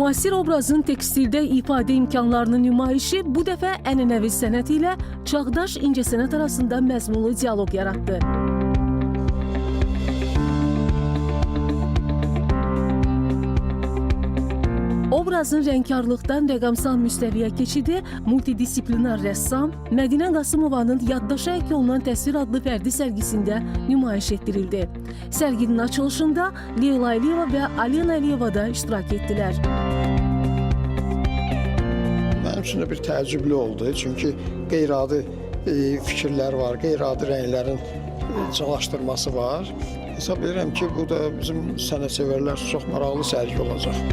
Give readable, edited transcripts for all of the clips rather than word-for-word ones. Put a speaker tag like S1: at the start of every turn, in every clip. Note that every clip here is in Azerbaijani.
S1: Müasir obrazın tekstildə ifadə imkanlarının nümayişi bu dəfə ənənəvi sənət ilə çağdaş incəsənət arasında məzmunlu dialoq yaratdı. Obrazın rəngkarlıqdan rəqəmsal müstəviyə keçidi multidisiplinar rəssam Mədinə Qasımovanın Yaddaşa ək olunan təsvir adlı fərdi sərgisində nümayiş etdirildi. Sərginin açılışında Leyla Əliyeva və Alena Əliyeva da iştirak etdilər.
S2: Mənim üçün də bir təəccüblü oldu. Çünki qeyri-adi fikirlər var, qeyri-adi rənglərin calaşdırması var. Hesab edirəm ki, bu da bizim sənətsevərlər çox maraqlı sərgi olacaq.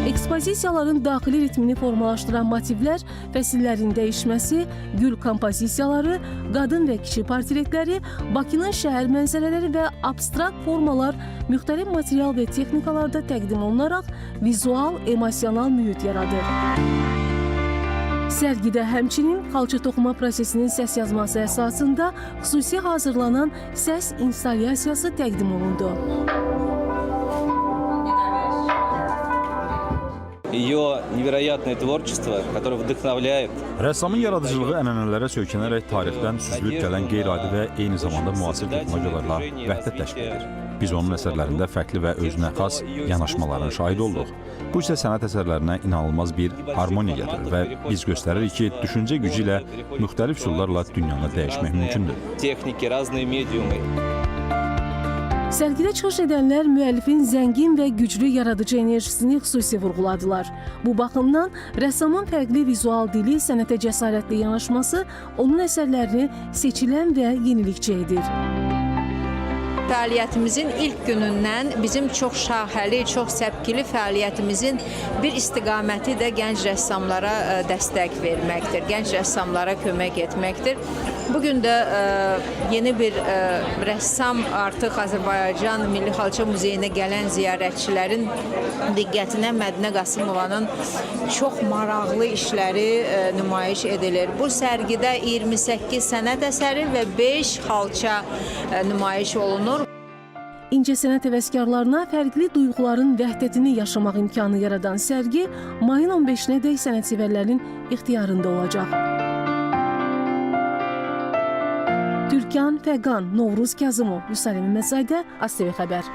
S1: Ekspozisiyaların daxili ritmini formalaşdıran motivlər, fəsillərin dəyişməsi, gül kompozisiyaları, qadın və kişi portretləri, Bakının şəhər mənzərələri və abstrakt formalar müxtəlif material və texnikalarda təqdim olunaraq vizual, emosional mühit yaradır. Sərgidə həmçinin xalça toxuma prosesinin səs yazması əsasında xüsusi hazırlanan səs instalyasiyası təqdim olundu.
S3: Ее невероятное творчество, которое вдохновляет.
S4: Rəssamın yaradıcılığı ənənələrə söykənərək tarixdən süzülüb gələn qeyri-adi və eyni zamanda müasir texnologiyalarla vəhdət təşkil edir. Biz onun əsərlərində fərqli və özünə xas yanaşmaların şahidi olduq. Bu isə sənət əsərlərinə inanılmaz bir harmoniya gətirir və biz göstəririk ki, düşüncə gücü ilə müxtəlif üsullarla dünyanı dəyişmək mümkündür.
S3: Texniki, razные mediumы.
S1: Sərgidə çıxış edənlər müəllifin zəngin və güclü yaradıcı enerjisini xüsusi vurğuladılar. Bu baxımdan rəssamın fərqli vizual dili, sənətə cəsarətli yanaşması onun əsərlərini seçilən və yenilikçi edir.
S5: Fəaliyyətimizin ilk günündən bizim çox şaxəli, çox səpkili fəaliyyətimizin bir istiqaməti də gənc rəssamlara dəstək verməkdir, gənc rəssamlara kömək etməkdir. Bugün də yeni bir rəssam artıq Azərbaycan Milli Xalça Muzeyinə gələn ziyarətçilərin diqqətinə Mədinə Qasımovanın çox maraqlı işləri nümayiş edilir. Bu sərgidə 28 sənət əsəri və 5 xalça nümayiş olunur.
S1: İncəsənət həvəskarlarına fərqli duyğuların vəhdətini yaşamaq imkanı yaradan sərgi mayın 15-nədək sənətsevərlərin ixtiyarında olacaq. Türkan Fəqan, Novruz Kazımov, Vüsal Məmmədzaddə, ASTV Xəbər.